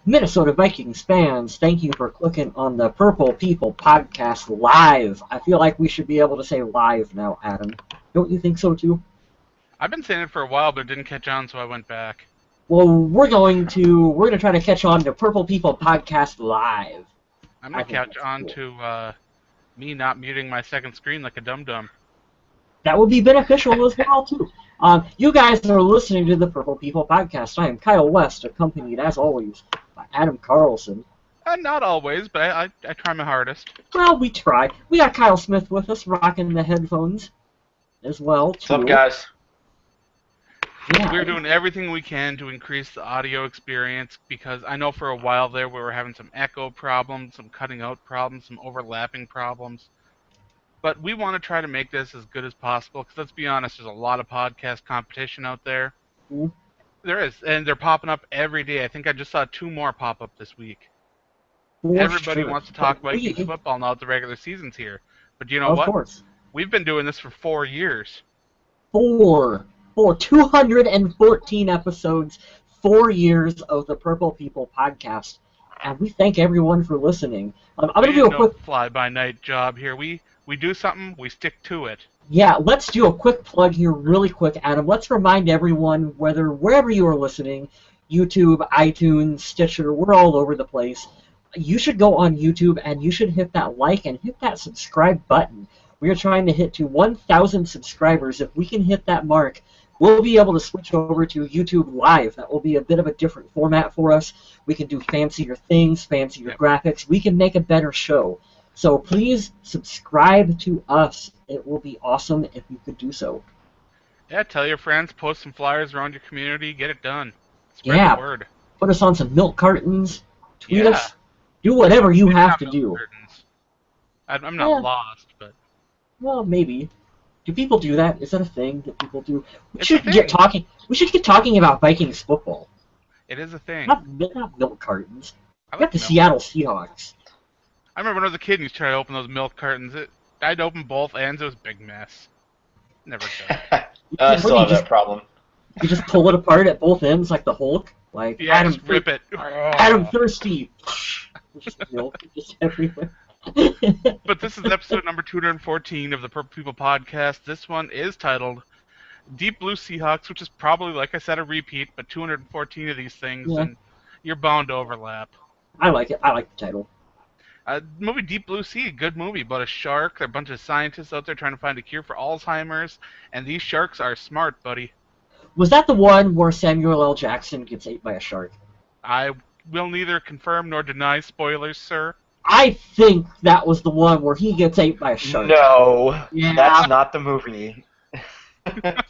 Minnesota Vikings fans, thank you for clicking on the Purple People Podcast live. I feel like we should be able to say live now, Adam. Don't you think so, too? I've been saying it for a while, but it didn't catch on, so I went back. Well, we're gonna try to catch on to Purple People Podcast live. I'm going to catch on to me not muting my second screen like a dum-dum. That would be beneficial as well, too. You guys are listening to the Purple People Podcast. I am Kyle West, accompanied, as always, by Adam Carlson. Not always, but I try my hardest. Well, we try. We got Kyle Smith with us, rocking the headphones as well, too. What's up, guys? Yeah. We're doing everything we can to increase the audio experience because I know for a while there we were having some echo problems, some cutting out problems, some overlapping problems. But we want to try to make this as good as possible because let's be honest, there's a lot of podcast competition out there. Mm-hmm. There is, and they're popping up every day. I think I just saw 2 more pop up this week. Everybody wants to talk Vikings football now that the regular season's here. But you know what? Of course. We've been doing this for 4 years. 214 episodes, 4 years of the Purple People Podcast. And we thank everyone for listening. I'm going to do a quick fly-by-night job here. We do something, we stick to it. Yeah, let's do a quick plug here really quick, Adam. Let's remind everyone, wherever you are listening, YouTube, iTunes, Stitcher, we're all over the place. You should go on YouTube and you should hit that like and hit that subscribe button. We are trying to hit to 1,000 subscribers. If we can hit that mark, we'll be able to switch over to YouTube Live. That will be a bit of a different format for us. We can do fancier things, fancier graphics. We can make a better show. So please subscribe to us. It will be awesome if you could do so. Yeah, tell your friends, post some flyers around your community, get it done. Spread the word. Put us on some milk cartons, tweet us, do whatever you have to do. I'm not lost, but... Well, maybe. Do people do that? Is that a thing that people do? We should get talking about Vikings football. It is a thing. Not milk cartons. I got the Seattle Seahawks. I remember when I was a kid and you tried to open those milk cartons. I'd open both ends. It was a big mess. Never done. I still have that problem. You just pull it apart at both ends like the Hulk? Like Adam, just rip it. Adam Thirsty. Just milk just everywhere. But this is episode number 214 of the Purple People Podcast. This one is titled Deep Blue Seahawks, which is probably, like I said, a repeat, but 214 of these things, and you're bound to overlap. I like it. I like the title. Movie Deep Blue Sea, good movie about a shark. There are a bunch of scientists out there trying to find a cure for Alzheimer's, and these sharks are smart, buddy. Was that the one where Samuel L. Jackson gets ate by a shark? I will neither confirm nor deny spoilers, sir. I think that was the one where he gets ate by a shark. No, that's not the movie. But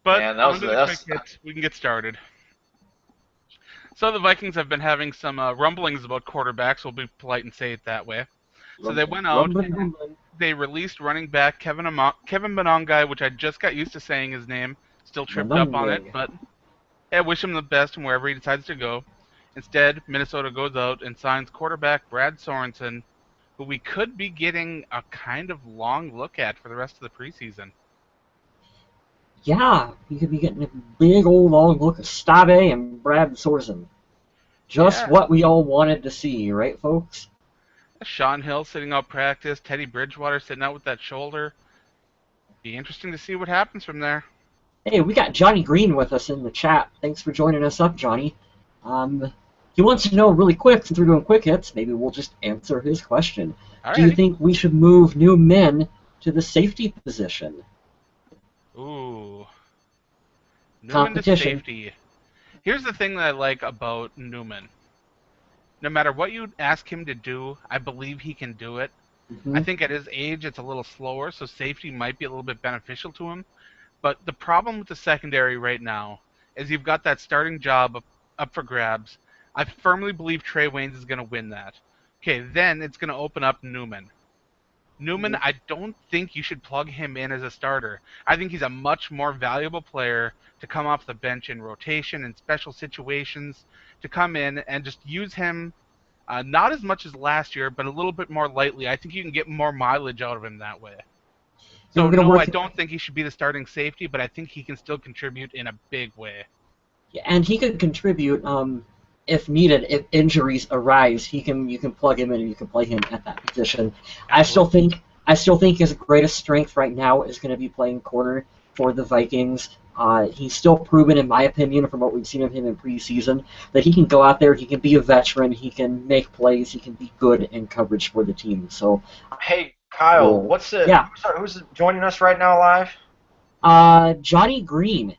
man, we can get started. So the Vikings have been having some rumblings about quarterbacks. We'll be polite and say it that way. So they went out and they released running back Kevin Monangai, which I just got used to saying his name. Still tripped up on it, but I wish him the best and wherever he decides to go. Instead, Minnesota goes out and signs quarterback Brad Sorensen, who we could be getting a kind of long look at for the rest of the preseason. Yeah, we could be getting a big old long look at Stave and Brad Sorensen. Just what we all wanted to see, right, folks? Sean Hill sitting out practice, Teddy Bridgewater sitting out with that shoulder. Be interesting to see what happens from there. Hey, we got Johnny Green with us in the chat. Thanks for joining us up, Johnny. He wants to know really quick, since we're doing quick hits, maybe we'll just answer his question. Do you think we should move Newman to the safety position? Ooh. Newman to safety. Here's the thing that I like about Newman. No matter what you ask him to do, I believe he can do it. Mm-hmm. I think at his age it's a little slower, so safety might be a little bit beneficial to him. But the problem with the secondary right now is you've got that starting job up for grabs. I firmly believe Trey Waynes is going to win that. Okay, then it's going to open up Newman. Newman, I don't think you should plug him in as a starter. I think he's a much more valuable player to come off the bench in rotation and special situations, to come in and just use him not as much as last year, but a little bit more lightly. I think you can get more mileage out of him that way. So, no, I don't think he should be the starting safety, but I think he can still contribute in a big way. And he could contribute if needed. If injuries arise, you can plug him in and you can play him at that position. Absolutely. I still think his greatest strength right now is going to be playing corner for the Vikings. He's still proven, in my opinion, from what we've seen of him in preseason, that he can go out there, he can be a veteran, he can make plays, he can be good in coverage for the team. So, hey Kyle, yeah, who's joining us right now live? Johnny Green.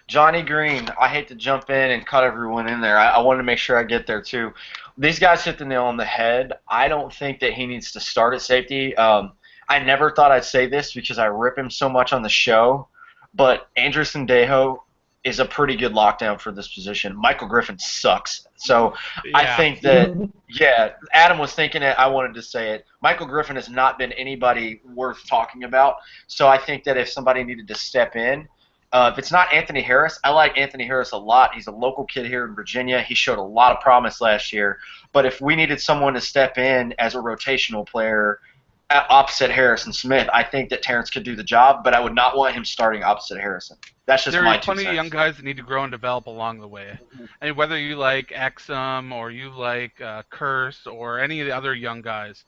Johnny Green. I hate to jump in and cut everyone in there. I wanted to make sure I get there too. These guys hit the nail on the head. I don't think that he needs to start at safety. I never thought I'd say this because I rip him so much on the show, but Andrew Sendejo is a pretty good lockdown for this position. Michael Griffin sucks. So Yeah. I think that, yeah, Adam was thinking it. I wanted to say it. Michael Griffin has not been anybody worth talking about. So I think that if somebody needed to step in, if it's not Anthony Harris, I like Anthony Harris a lot. He's a local kid here in Virginia. He showed a lot of promise last year. But if we needed someone to step in as a rotational player opposite Harrison Smith, I think that Terrence could do the job, but I would not want him starting opposite Harrison. That's just my 2 cents. There are plenty of young guys that need to grow and develop along the way. I mean, whether you like Exum or you like Curse or any of the other young guys,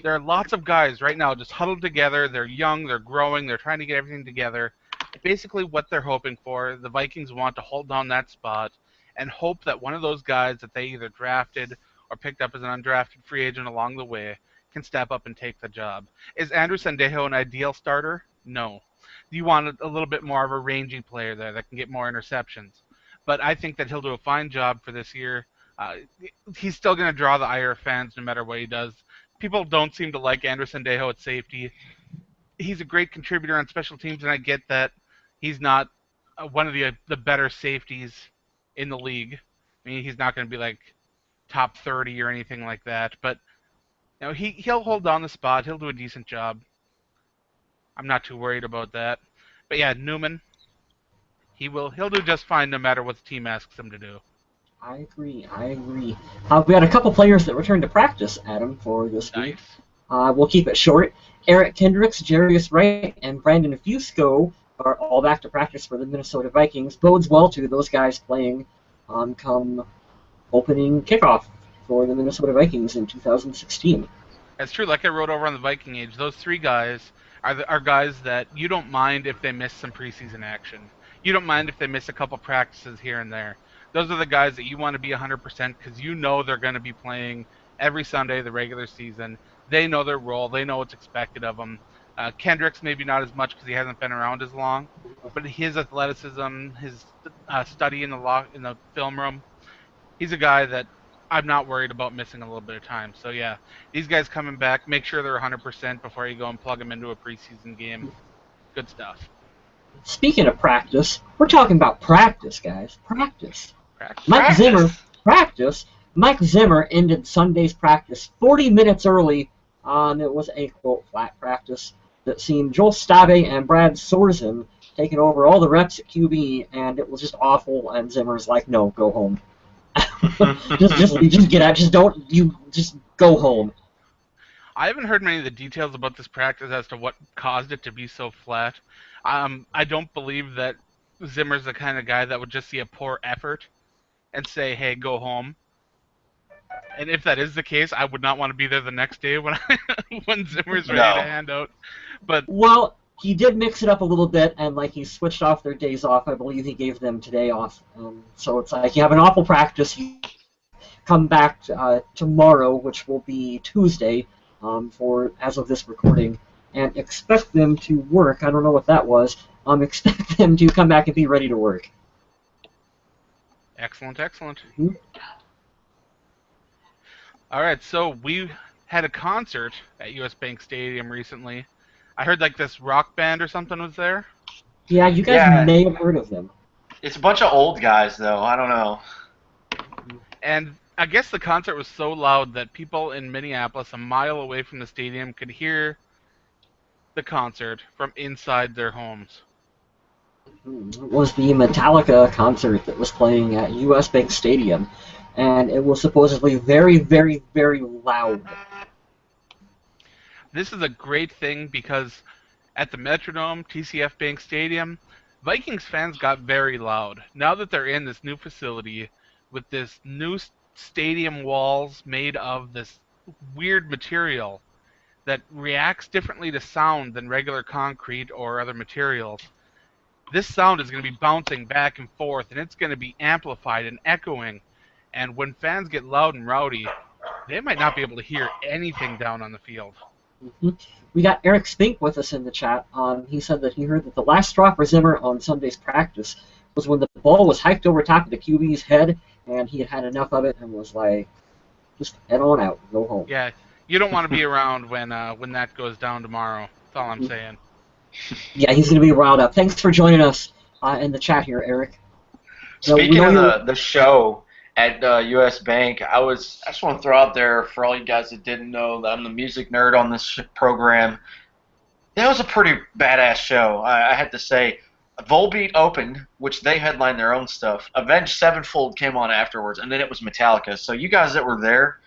there are lots of guys right now just huddled together. They're young, they're growing, they're trying to get everything together. Basically what they're hoping for, the Vikings want to hold down that spot and hope that one of those guys that they either drafted or picked up as an undrafted free agent along the way can step up and take the job. Is Andrew Sendejo an ideal starter? No. You want a little bit more of a rangy player there that can get more interceptions. But I think that he'll do a fine job for this year. He's still going to draw the ire of fans no matter what he does. People don't seem to like Andrew Sendejo at safety. He's a great contributor on special teams, and I get that he's not one of the better safeties in the league. I mean, he's not going to be like top 30 or anything like that, but you know, he'll hold down the spot. He'll do a decent job. I'm not too worried about that. But yeah, Newman, he'll do just fine no matter what the team asks him to do. I agree. We had a couple players that returned to practice, Adam, for this week. We'll keep it short. Eric Kendricks, Jarius Wright, and Brandon Fusco are all back to practice for the Minnesota Vikings. Bodes well to those guys playing come opening kickoff for the Minnesota Vikings in 2016. That's true. Like I wrote over on the Viking Age, those three guys are guys that you don't mind if they miss some preseason action. You don't mind if they miss a couple practices here and there. Those are the guys that you want to be 100% because you know they're going to be playing every Sunday of the regular season. They know their role. They know what's expected of them. Kendricks maybe not as much because he hasn't been around as long, but his athleticism, his study in the film room, he's a guy that I'm not worried about missing a little bit of time. So yeah, these guys coming back, make sure they're 100% before you go and plug them into a preseason game. Good stuff. Speaking of practice, we're talking about practice, guys. Practice. Mike Zimmer ended Sunday's practice 40 minutes early. It was a, quote, flat practice that seen Joel Stave and Brad Sorensen taking over all the reps at QB, and it was just awful, and Zimmer's like, no, go home. just get out. Just go home. I haven't heard many of the details about this practice as to what caused it to be so flat. I don't believe that Zimmer's the kind of guy that would just see a poor effort and say, hey, go home. And if that is the case, I would not want to be there the next day when when Zimmer's ready to hand out. But well, he did mix it up a little bit, and he switched off their days off. I believe he gave them today off. So it's like you have an awful practice. You come back tomorrow, which will be Tuesday, for as of this recording, and expect them to work. I don't know what that was. Expect them to come back and be ready to work. Excellent. Mm-hmm. All right, so we had a concert at US Bank Stadium recently. I heard this rock band or something was there. Yeah, you guys may have heard of them. It's a bunch of old guys, though. I don't know. And I guess the concert was so loud that people in Minneapolis, a mile away from the stadium, could hear the concert from inside their homes. It was the Metallica concert that was playing at US Bank Stadium, and it was supposedly very, very, very loud. This is a great thing because at the Metrodome, TCF Bank Stadium, Vikings fans got very loud. Now that they're in this new facility with this new stadium walls made of this weird material that reacts differently to sound than regular concrete or other materials, this sound is going to be bouncing back and forth, and it's going to be amplified and echoing. And when fans get loud and rowdy, they might not be able to hear anything down on the field. Mm-hmm. We got Eric Spink with us in the chat. He said that he heard that the last straw for Zimmer on Sunday's practice was when the ball was hiked over top of the QB's head, and he had had enough of it and was like, just head on out, go home. Yeah, you don't want to be around when that goes down tomorrow. That's all I'm saying. Yeah, he's going to be riled up. Thanks for joining us in the chat here, Eric. Speaking of the show at U.S. Bank, I just want to throw out there for all you guys that didn't know that I'm the music nerd on this program. That was a pretty badass show, I had to say. Volbeat opened, which they headlined their own stuff. Avenged Sevenfold came on afterwards, and then it was Metallica. So you guys that were there,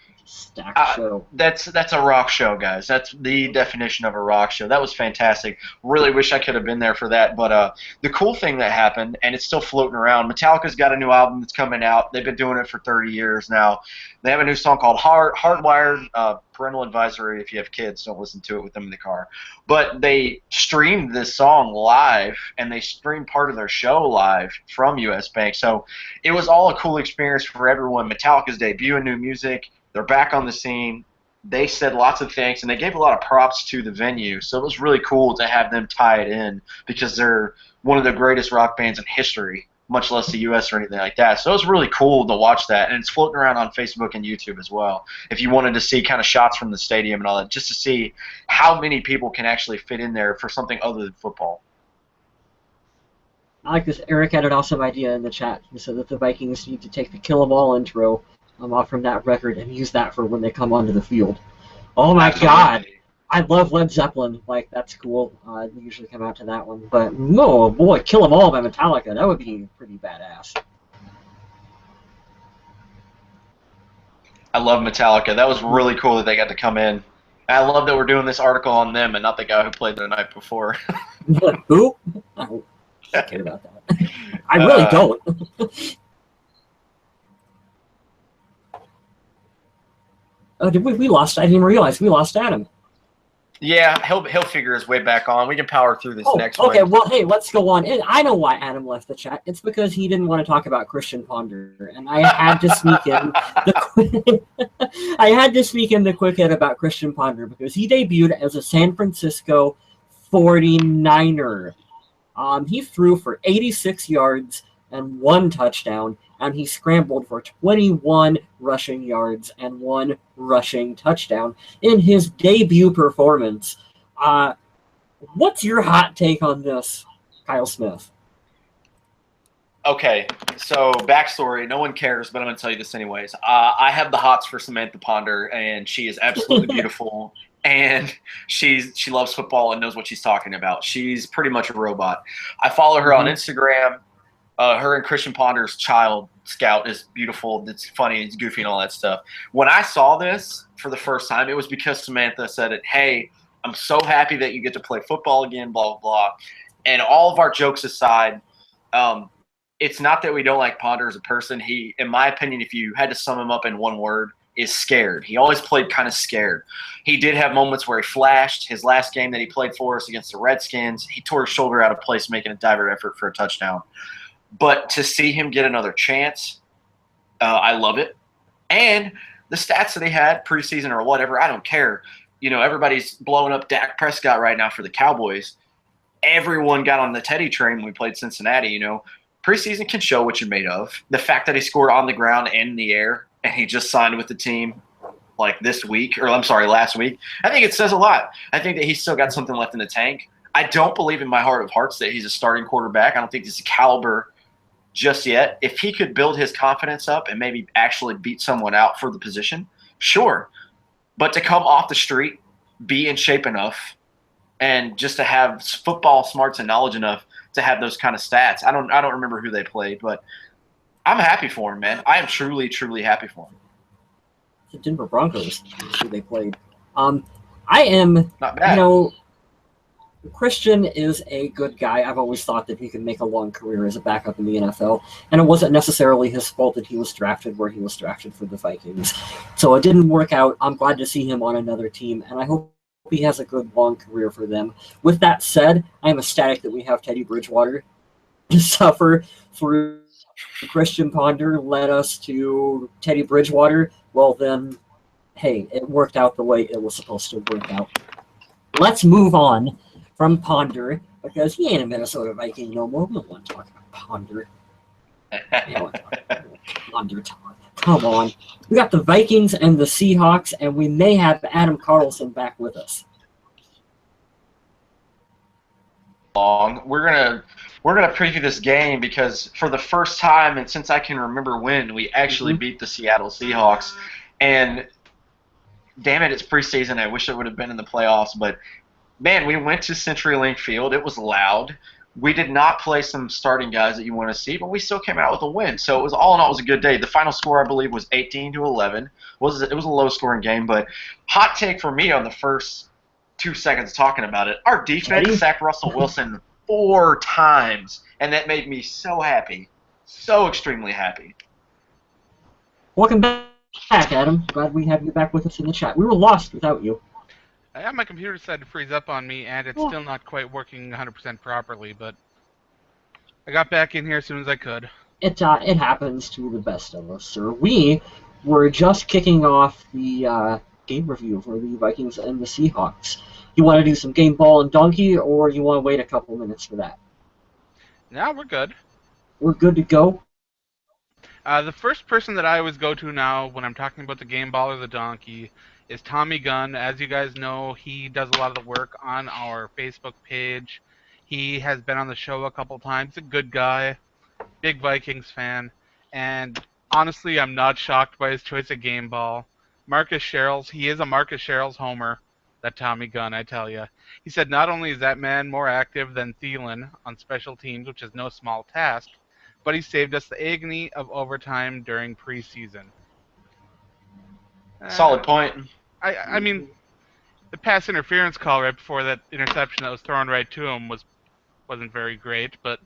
show. That's a rock show, guys. That's the definition of a rock show. That was fantastic. Really wish I could have been there for that. But the cool thing that happened, and it's still floating around, Metallica's got a new album that's coming out. They've been doing it for 30 years now. They have a new song called Hardwired. Parental advisory: if you have kids, don't listen to it with them in the car. But they streamed this song live, and they streamed part of their show live from US Bank. So it was all a cool experience for everyone. Metallica's debuting new music. They're back on the scene. They said lots of thanks, and they gave a lot of props to the venue. So it was really cool to have them tie it in because they're one of the greatest rock bands in history, much less the U.S. or anything like that. So it was really cool to watch that, and it's floating around on Facebook and YouTube as well. If you wanted to see kind of shots from the stadium and all that, just to see how many people can actually fit in there for something other than football. I like this. Eric had an awesome idea in the chat. He said that the Vikings need to take the Kill 'Em All intro off from that record and use that for when they come onto the field. Oh my God! I love Led Zeppelin. Like, that's cool. They usually come out to that one. But no, boy, Kill 'Em All by Metallica. That would be pretty badass. I love Metallica. That was really cool that they got to come in. I love that we're doing this article on them and not the guy who played the night before. Who? I don't care about that. I really don't. Oh, did we lost? I didn't even realize we lost Adam. Yeah, he'll figure his way back on. We can power through this next one. Okay, well, hey, let's go on. I know why Adam left the chat. It's because he didn't want to talk about Christian Ponder, and I had to sneak in the quick hit about Christian Ponder because he debuted as a San Francisco 49er. He threw for 86 yards and 1 touchdown, and he scrambled for 21 rushing yards and 1 rushing touchdown in his debut performance. What's your hot take on this, Kyle Smith? Okay, so backstory, no one cares, but I'm going to tell you this anyways. I have the hots for Samantha Ponder, and she is absolutely beautiful, and she loves football and knows what she's talking about. She's pretty much a robot. I follow her on Instagram. Her and Christian Ponder's child, Scout, is beautiful. It's funny. It's goofy and all that stuff. When I saw this for the first time, it was because Samantha said it, hey, I'm so happy that you get to play football again, blah, blah, blah. And all of our jokes aside, it's not that we don't like Ponder as a person. He, in my opinion, if you had to sum him up in one word, is scared. He always played kind of scared. He did have moments where he flashed. His last game that he played for us against the Redskins, he tore his shoulder out of place making a diver effort for a touchdown. But to see him get another chance, I love it. And the stats that he had preseason or whatever, I don't care. You know, everybody's blowing up Dak Prescott right now for the Cowboys. Everyone got on the Teddy train when we played Cincinnati, you know. Preseason can show what you're made of. The fact that he scored on the ground and in the air and he just signed with the team like last week, I think it says a lot. I think that he's still got something left in the tank. I don't believe in my heart of hearts that he's a starting quarterback. I don't think he's a caliber just yet. If he could build his confidence up and maybe actually beat someone out for the position, sure. But to come off the street, be in shape enough, and just to have football smarts and knowledge enough to have those kind of stats. I don't remember who they played, but I'm happy for him, man. I am truly, truly happy for him. The Denver Broncos, who they played. I am, not bad. You know, Christian is a good guy. I've always thought that he could make a long career as a backup in the NFL, and it wasn't necessarily his fault that he was drafted where he was drafted for the Vikings. So it didn't work out. I'm glad to see him on another team, and I hope he has a good long career for them. With that said, I am ecstatic that we have Teddy Bridgewater to suffer through. Christian Ponder led us to Teddy Bridgewater. Well, then, hey, it worked out the way it was supposed to work out. Let's move on from Ponder, because he ain't a Minnesota Viking no more. We don't want to talk about Ponder. Ponder talk. Come on. We got the Vikings and the Seahawks, and we may have Adam Carlson back with us. We're gonna preview this game because for the first time and since I can remember when, we actually beat the Seattle Seahawks. And damn it, it's preseason. I wish it would have been in the playoffs, but man, we went to CenturyLink Field. It was loud. We did not play some starting guys that you want to see, but we still came out with a win. So it was all in all, it was a good day. The final score, I believe, was 18-11. It was a low-scoring game, but hot take for me on the first 2 seconds talking about it. Our defense sacked Russell Wilson 4 times, and that made me so happy, so extremely happy. Welcome back, Adam. Glad we have you back with us in the chat. We were lost without you. Yeah, my computer decided to freeze up on me, and it's still not quite working 100% properly, but I got back in here as soon as I could. It happens to the best of us, sir. We were just kicking off the game review for the Vikings and the Seahawks. You want to do some game ball and donkey, or you want to wait a couple minutes for that? No, we're good. We're good to go. The first person that I always go to now when I'm talking about the game ball or the donkey is Tommy Gunn. As you guys know, he does a lot of the work on our Facebook page. He has been on the show a couple times. He's a good guy, big Vikings fan, and honestly, I'm not shocked by his choice of game ball. Marcus Sherrills, he is a Marcus Sherrills homer, that Tommy Gunn, I tell you. He said not only is that man more active than Thielen on special teams, which is no small task, but he saved us the agony of overtime during preseason. Solid point. I mean, the pass interference call right before that interception that was thrown right to him wasn't very great, but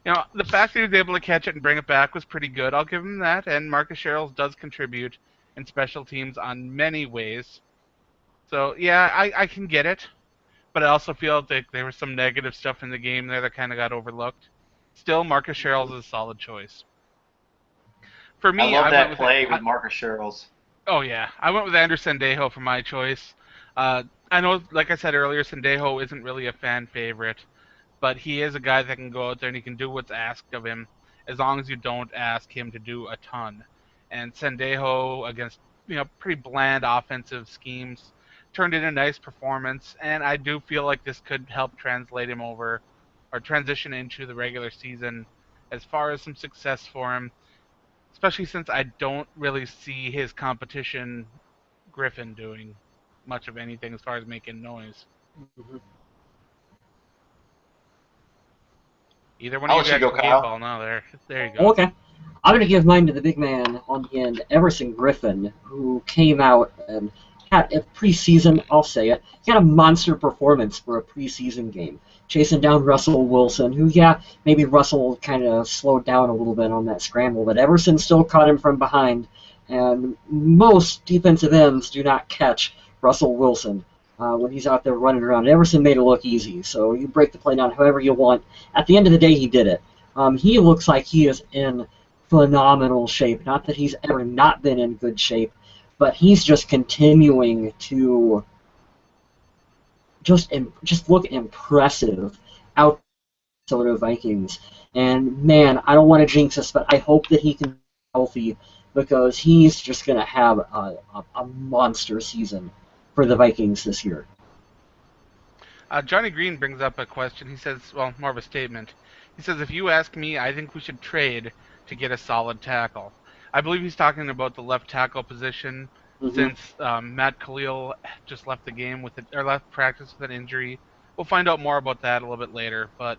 the fact that he was able to catch it and bring it back was pretty good. I'll give him that, and Marcus Sherrills does contribute in special teams on many ways. So, yeah, I can get it, but I also feel like there was some negative stuff in the game there that kind of got overlooked. Still, Marcus Sherrills is a solid choice. For me, I love that play with Marcus Sherrills. Oh, yeah. I went with Andrew Sendejo for my choice. I know, like I said earlier, Sendejo isn't really a fan favorite, but he is a guy that can go out there and he can do what's asked of him as long as you don't ask him to do a ton. And Sendejo, against pretty bland offensive schemes, turned in a nice performance, and I do feel like this could help translate him over or transition into the regular season as far as some success for him, especially since I don't really see his competition, Griffin, doing much of anything as far as making noise. Either one of you guys can game ball now. There you go. Okay. I'm going to give mine to the big man on the end, Everson Griffin, who came out and had a preseason, I'll say it, he had a monster performance for a preseason game, chasing down Russell Wilson, who, maybe Russell kind of slowed down a little bit on that scramble, but Everson still caught him from behind, and most defensive ends do not catch Russell Wilson when he's out there running around. Everson made it look easy, so you break the play down however you want. At the end of the day, he did it. He looks like he is in phenomenal shape. Not that he's ever not been in good shape, but he's just continuing to just look impressive out the Minnesota Vikings. And man, I don't want to jinx this, but I hope that he can be healthy because he's just going to have a monster season for the Vikings this year. Johnny Green brings up a question. He says, well, more of a statement. He says, if you ask me, I think we should trade to get a solid tackle. I believe he's talking about the left tackle position since Matt Khalil just left the game left practice with an injury. We'll find out more about that a little bit later. But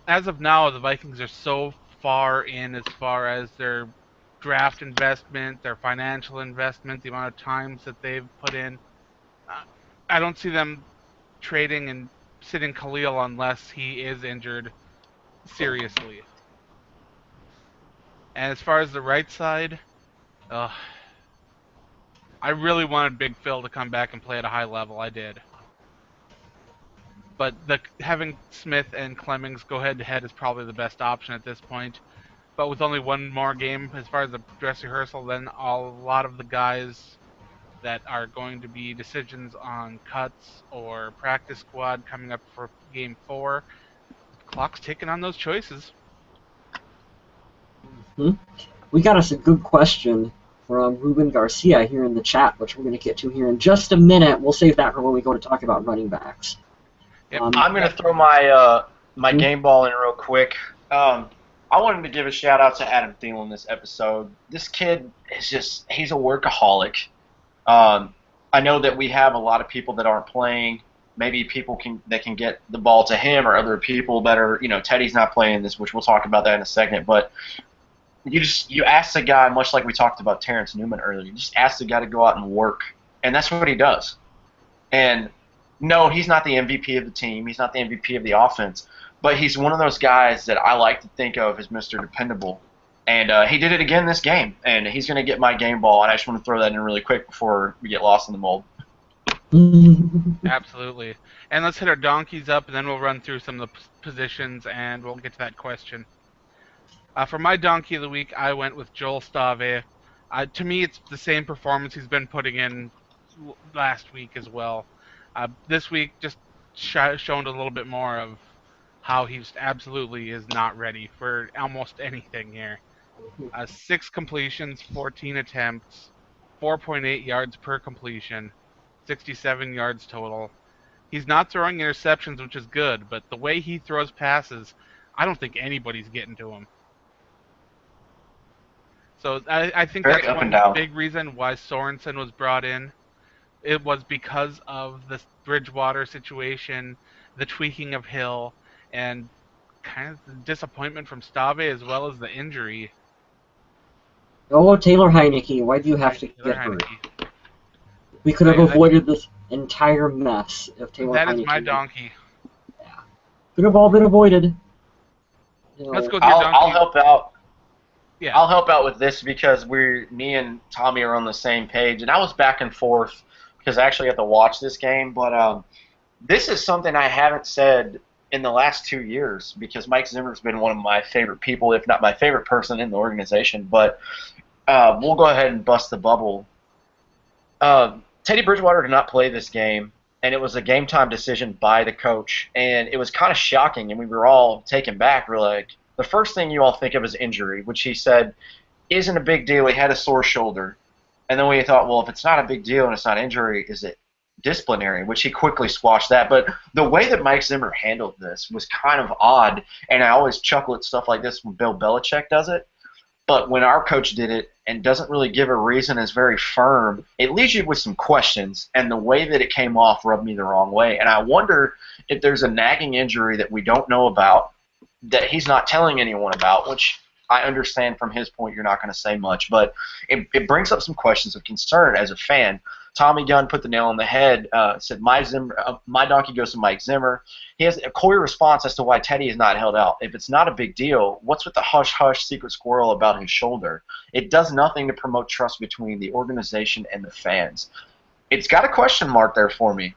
as of now, the Vikings are so far in as far as their draft investment, their financial investment, the amount of times that they've put in. I don't see them trading and sitting Khalil unless he is injured seriously. And as far as the right side, I really wanted Big Phil to come back and play at a high level. I did. But having Smith and Clemmings go head-to-head is probably the best option at this point. But with only one more game as far as the dress rehearsal, then a lot of the guys that are going to be decisions on cuts or practice squad coming up for Game 4, the clock's ticking on those choices. Hmm? We got us a good question from Ruben Garcia here in the chat, which we're going to get to here in just a minute. We'll save that for when we go to talk about running backs. Yep. I'm going to throw my game ball in real quick. I wanted to give a shout out to Adam Thielen this episode. This kid is he's a workaholic. I know that we have a lot of people that aren't playing. Maybe people that can get the ball to him, or other people that are, Teddy's not playing this, which we'll talk about that in a second. But you ask the guy, much like we talked about Terrence Newman earlier, you just ask the guy to go out and work, and that's what he does. And no, he's not the MVP of the team. He's not the MVP of the offense. But he's one of those guys that I like to think of as Mr. Dependable. And he did it again this game. And he's going to get my game ball. And I just want to throw that in really quick before we get lost in the mold. Absolutely. And let's hit our donkeys up, and then we'll run through some of the positions, and we'll get to that question. For my donkey of the week, I went with Joel Stave. To me, it's the same performance he's been putting in last week as well. This week just shown a little bit more of how he absolutely is not ready for almost anything here. 6 completions, 14 attempts, 4.8 yards per completion, 67 yards total. He's not throwing interceptions, which is good, but the way he throws passes, I don't think anybody's getting to him. So I think Very that's one big reason why Sorensen was brought in. It was because of the Bridgewater situation, the tweaking of Hill, and kind of the disappointment from Stave as well as the injury. Oh, Taylor Heineke, why do you have to get hurt? We could have avoided this entire mess if Taylor Heineke... That is my donkey. Yeah. Could have all been avoided. Let's go with your donkey. I'll help out. Yeah. I'll help out with this because me and Tommy are on the same page, and I was back and forth because I actually had to watch this game. But this is something I haven't said in the last 2 years because Mike Zimmer's been one of my favorite people, if not my favorite person in the organization. But we'll go ahead and bust the bubble. Teddy Bridgewater did not play this game, and it was a game-time decision by the coach. And it was kind of shocking, and we were all taken back. We're like, the first thing you all think of is injury, which he said isn't a big deal. He had a sore shoulder. And then we thought, well, if it's not a big deal and it's not injury, is it disciplinary, which he quickly squashed that. But the way that Mike Zimmer handled this was kind of odd, and I always chuckle at stuff like this when Bill Belichick does it. But when our coach did it and doesn't really give a reason, is very firm, it leaves you with some questions, and the way that it came off rubbed me the wrong way. And I wonder if there's a nagging injury that we don't know about, that he's not telling anyone about, which I understand from his point you're not going to say much, but it brings up some questions of concern as a fan. Tommy Gunn put the nail on the head, said my donkey goes to Mike Zimmer. He has a coy response as to why Teddy is not held out. If it's not a big deal, what's with the hush-hush secret squirrel about his shoulder? It does nothing to promote trust between the organization and the fans. It's got a question mark there for me.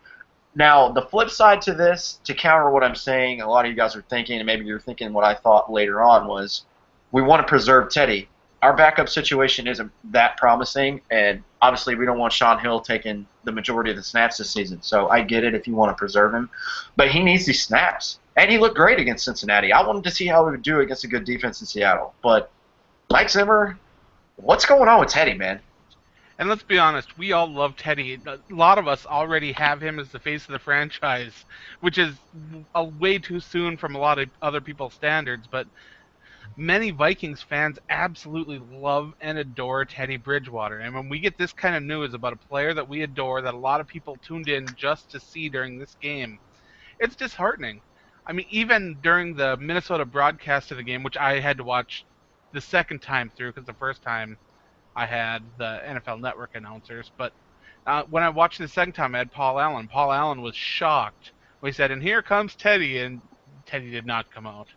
Now, the flip side to this, to counter what I'm saying, a lot of you guys are thinking, and maybe you're thinking what I thought later on, was we want to preserve Teddy. Our backup situation isn't that promising, and obviously we don't want Sean Hill taking the majority of the snaps this season. So I get it if you want to preserve him. But he needs these snaps. And he looked great against Cincinnati. I wanted to see how he would do against a good defense in Seattle. But Mike Zimmer, what's going on with Teddy, man? And let's be honest, we all love Teddy. A lot of us already have him as the face of the franchise, which is way too soon from a lot of other people's standards. But many Vikings fans absolutely love and adore Teddy Bridgewater. And when we get this kind of news about a player that we adore, that a lot of people tuned in just to see during this game, it's disheartening. I mean, even during the Minnesota broadcast of the game, which I had to watch the second time through because the first time I had the NFL Network announcers, but When I watched it the second time, I had Paul Allen. Paul Allen was shocked when he said, "And here comes Teddy," and Teddy did not come out.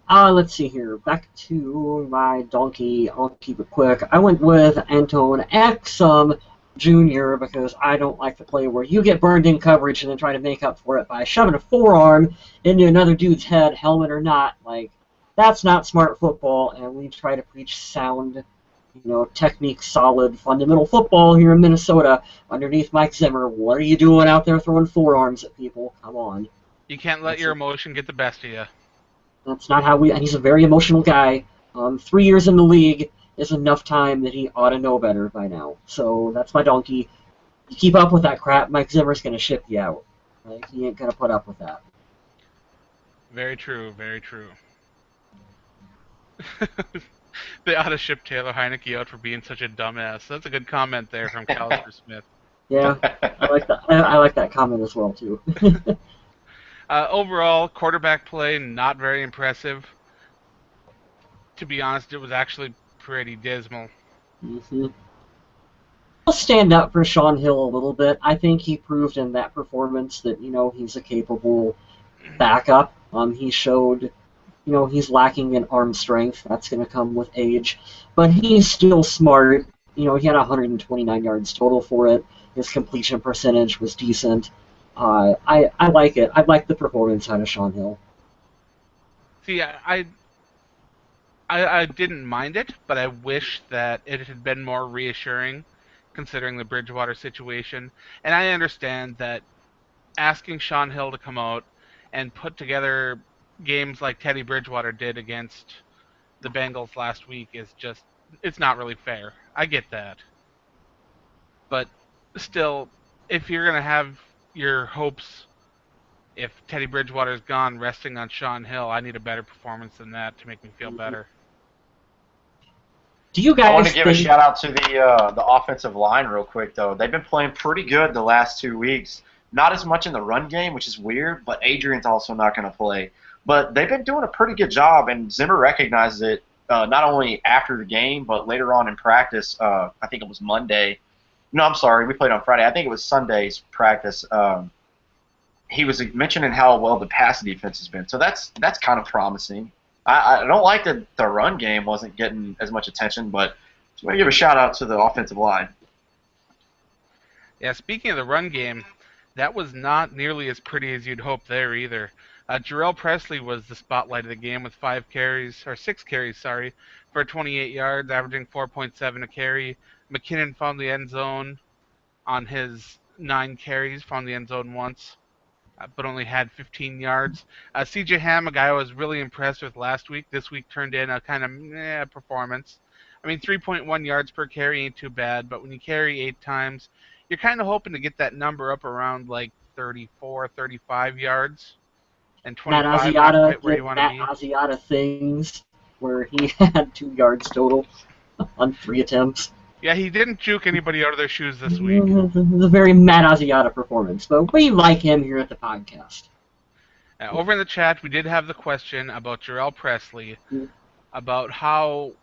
Let's see here. Back to my donkey. I'll keep it quick. I went with Antone Exum Jr. because I don't like the play where you get burned in coverage and then try to make up for it by shoving a forearm into another dude's head, helmet or not. Like, that's not smart football, and we try to preach sound, technique, solid, fundamental football here in Minnesota underneath Mike Zimmer. What are you doing out there throwing forearms at people? Come on. You can't let your emotion get the best of you. That's not how we. And he's a very emotional guy. 3 years in the league is enough time that he ought to know better by now. So that's my donkey. You keep up with that crap, Mike Zimmer's going to ship you out. Like, he ain't going to put up with that. Very true, very true. They ought to ship Taylor Heineke out for being such a dumbass. That's a good comment there from Callister Smith. Yeah, I like that. I like that comment as well too. Overall, quarterback play not very impressive. To be honest, it was actually pretty dismal. Mm-hmm. I'll stand up for Sean Hill a little bit. I think he proved in that performance that he's a capable backup. He showed. He's lacking in arm strength. That's going to come with age. But he's still smart. He had 129 yards total for it. His completion percentage was decent. I like it. I like the performance out of Sean Hill. See, I didn't mind it, but I wish that it had been more reassuring, considering the Bridgewater situation. And I understand that asking Sean Hill to come out and put together games like Teddy Bridgewater did against the Bengals last week is just, it's not really fair. I get that. But still, if you're going to have your hopes, if Teddy Bridgewater is gone, resting on Sean Hill, I need a better performance than that to make me feel better. Do you guys I want to give a shout out to the offensive line real quick, though. They've been playing pretty good the last 2 weeks. Not as much in the run game, which is weird, but Adrian's also not going to play. But they've been doing a pretty good job, and Zimmer recognizes it not only after the game, but later on in practice. I think it was Monday. No, I'm sorry. We played on Friday. I think it was Sunday's practice. He was mentioning how well the pass defense has been. So that's kind of promising. I don't like that the run game wasn't getting as much attention, but just want to give a shout-out to the offensive line. Yeah, speaking of the run game, that was not nearly as pretty as you'd hope there either. Jarrell Presley was the spotlight of the game with 6 carries, for 28 yards, averaging 4.7 a carry. McKinnon found the end zone on his 9 carries, found the end zone once, but only had 15 yards. C.J. Ham, a guy I was really impressed with last week, this week turned in a kind of performance. I mean, 3.1 yards per carry ain't too bad, but when you carry 8 times, you're kind of hoping to get that number up around like 34, 35 yards. And 25 not where you want to be. Asiata things where he had 2 yards total on 3 attempts. Yeah, he didn't juke anybody out of their shoes this week. It was a very Matt Asiata performance, but we like him here at the podcast. Over in the chat, we did have the question about Jarrell Presley, about how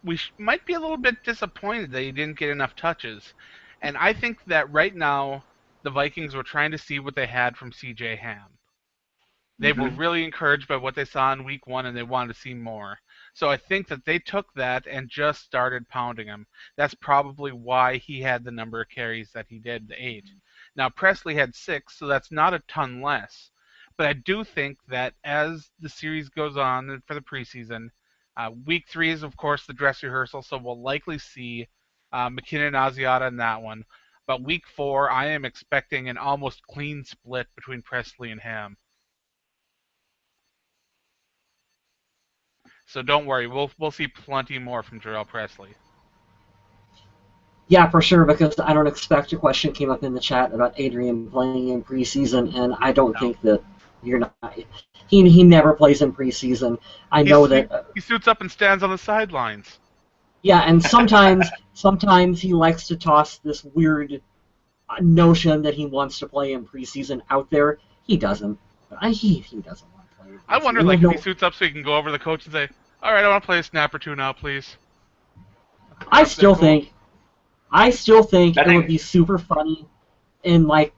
we might be a little bit disappointed that he didn't get enough touches. And I think that right now, the Vikings were trying to see what they had from C.J. Ham. They were really encouraged by what they saw in week 1, and they wanted to see more. So I think that they took that and just started pounding him. That's probably why he had the number of carries that he did, 8. Now, Presley had 6, so that's not a ton less. But I do think that as the series goes on for the preseason, week 3 is, of course, the dress rehearsal, so we'll likely see McKinnon and Asiata in that one. But week 4, I am expecting an almost clean split between Presley and Ham. So don't worry, we'll see plenty more from Jarrell Presley. Yeah, for sure, because I don't expect a question came up in the chat about Adrian playing in preseason, and I don't think that you're not. He never plays in preseason. I know that he suits up and stands on the sidelines. Yeah, and sometimes he likes to toss this weird notion that he wants to play in preseason out there. He doesn't. He doesn't. I wonder, if he suits up so he can go over to the coach and say, "All right, I want to play a snap or 2 now, please." I still think it would think be super funny in like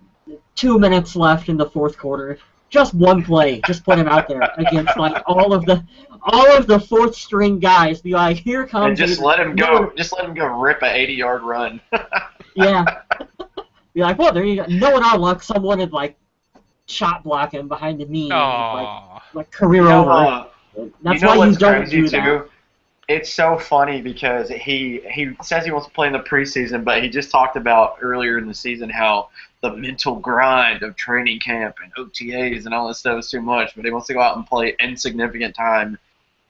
2 minutes left in the fourth quarter. Just one play, just put him out there against like all of the fourth string guys. Be like, here comes. and just Adrian. let him go. Just let him go rip a 80-yard run. Yeah. Be like, well, there you go. Knowing our luck, someone would like shot block him behind the knee, like career over. That's why you don't do that. It's so funny because he says he wants to play in the preseason, but he just talked about earlier in the season how the mental grind of training camp and OTAs and all this stuff is too much, but he wants to go out and play insignificant time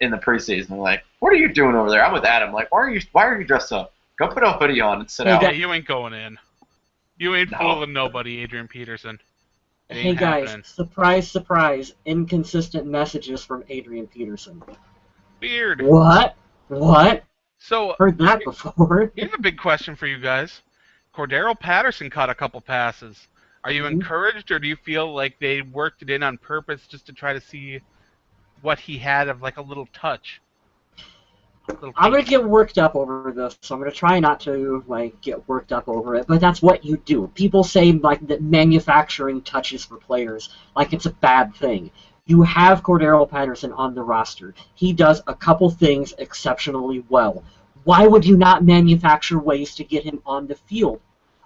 in the preseason. I'm like, what are you doing over there? I'm with Adam. Like, why are you dressed up? Go put a hoodie on and sit out. Yeah, you ain't going in. You ain't fooling nobody, Adrian Peterson. Hey guys, surprise, surprise, inconsistent messages from Adrian Peterson. Weird. What? So heard that before. Here's a big question for you guys. Cordero Patterson caught a couple passes. Are you encouraged, or do you feel like they worked it in on purpose just to try to see what he had of like a little touch? I'm gonna get worked up over this, so I'm gonna try not to like get worked up over it. But that's what you do. People say like that manufacturing touches for players like it's a bad thing. You have Cordero Patterson on the roster. He does a couple things exceptionally well. Why would you not manufacture ways to get him on the field?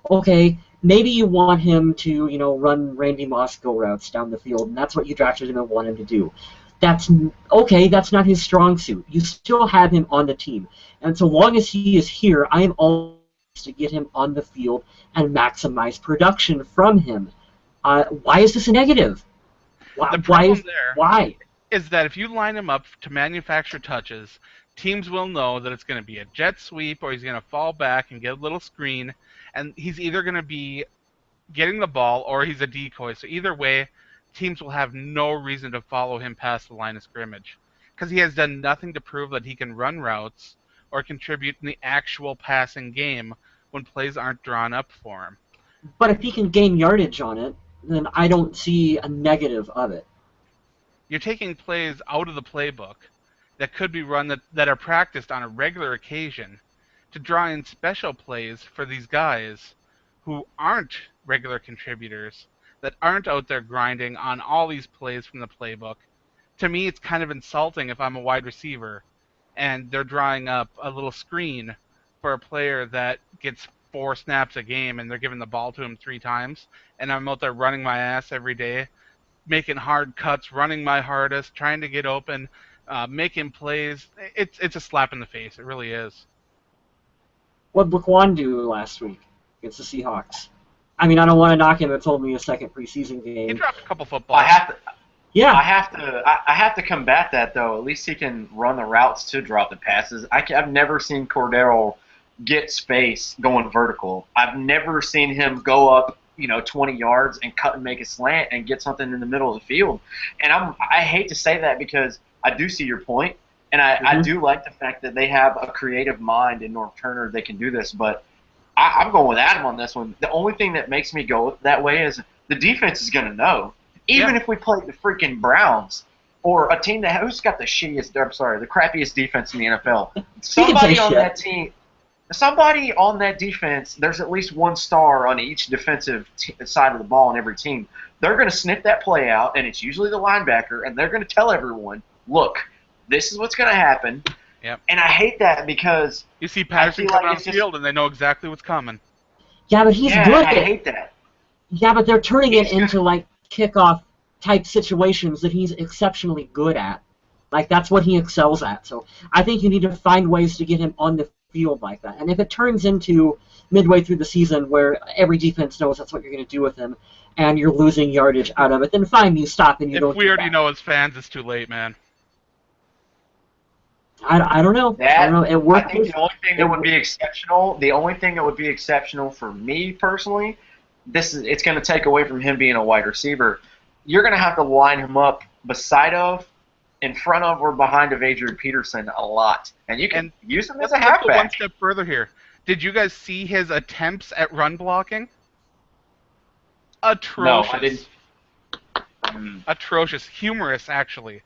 Okay, maybe you want him to, run Randy Moss go routes down the field, and that's what you drafted him and want him to do. That's okay, that's not his strong suit. You still have him on the team. And so long as he is here, I am always to get him on the field and maximize production from him. Why is this a negative? Why is that if you line him up to manufacture touches, teams will know that it's going to be a jet sweep or he's going to fall back and get a little screen, and he's either going to be getting the ball or he's a decoy. So either way, teams will have no reason to follow him past the line of scrimmage because he has done nothing to prove that he can run routes or contribute in the actual passing game when plays aren't drawn up for him. But if he can gain yardage on it, then I don't see a negative of it. You're taking plays out of the playbook that could be run that are practiced on a regular occasion to draw in special plays for these guys who aren't regular contributors, that aren't out there grinding on all these plays from the playbook. To me, it's kind of insulting if I'm a wide receiver and they're drawing up a little screen for a player that gets 4 snaps a game and they're giving the ball to him 3 times, and I'm out there running my ass every day, making hard cuts, running my hardest, trying to get open, making plays. It's a slap in the face. It really is. What did Laquan do last week against the Seahawks? I mean, I don't want to knock him. It's only a second preseason game. He dropped a couple footballs. I have to combat that though. At least he can run the routes to drop the passes. I've never seen Cordero get space going vertical. I've never seen him go up 20 yards and cut and make a slant and get something in the middle of the field. And I hate to say that because I do see your point, and I do like the fact that they have a creative mind in North Turner that can do this, but I'm going with Adam on this one. The only thing that makes me go that way is the defense is going to know. Even if we played the freaking Browns or a team who's got the crappiest defense in the NFL, somebody on that defense, there's at least one star on each defensive side of the ball on every team. They're going to sniff that play out, and it's usually the linebacker, and they're going to tell everyone, look, this is what's going to happen. Yep. And I hate that because you see Patterson coming on the field, and they know exactly what's coming. Yeah, but he's good at it. I hate that. Yeah, but they're turning it into, like, kickoff-type situations that he's exceptionally good at. Like, that's what he excels at. So I think you need to find ways to get him on the field like that. And if it turns into midway through the season where every defense knows that's what you're going to do with him and you're losing yardage out of it, then fine, you stop and you don't do that. If we already know as fans, it's too late, man. I don't know. I don't know. It worked. I think the only thing that would be exceptional for me personally, it's going to take away from him being a wide receiver. You're going to have to line him up beside of, in front of, or behind of Adrian Peterson a lot. And you can use him as a halfback. Let's go one step further here. Did you guys see his attempts at run blocking? Atrocious. No, I didn't. Atrocious. Humorous, actually.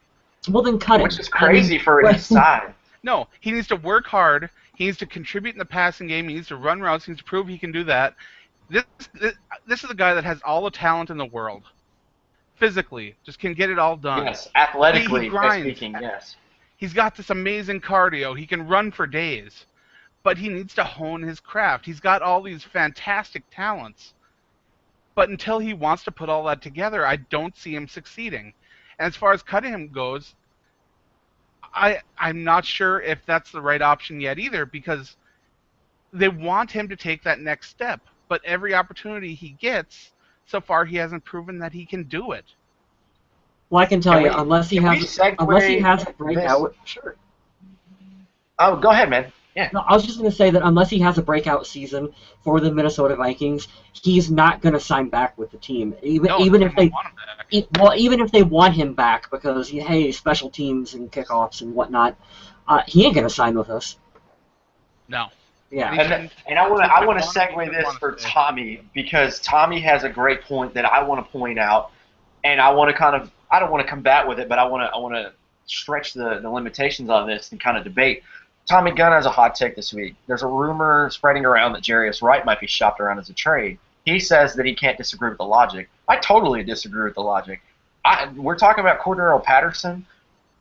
Well, then cut it. Which is crazy for his side. No, he needs to work hard. He needs to contribute in the passing game. He needs to run routes. He needs to prove he can do that. This is a guy that has all the talent in the world. Physically, just can get it all done. Yes, He athletically grinds. speaking, yes. He's got this amazing cardio. He can run for days. But he needs to hone his craft. He's got all these fantastic talents. But until he wants to put all that together, I don't see him succeeding. And as far as cutting him goes, I'm not sure if that's the right option yet either, because they want him to take that next step. But every opportunity he gets, so far he hasn't proven that he can do it. Well, I can tell you, unless he has a breakout, sure. Oh, go ahead, man. Yeah. No, I was just going to say that unless he has a breakout season for the Minnesota Vikings, he's not going to sign back with the team. Even if they want him back because hey, special teams and kickoffs and whatnot, he ain't going to sign with us. No. Yeah. And I want to segue this for Tommy, because Tommy has a great point that I want to point out, and I want to I don't want to combat with it, but I want to stretch the limitations on this and kind of debate. Tommy Gunn has a hot take this week. There's a rumor spreading around that Jarius Wright might be shopped around as a trade. He says that he can't disagree with the logic. I totally disagree with the logic. We're talking about Cordero Patterson.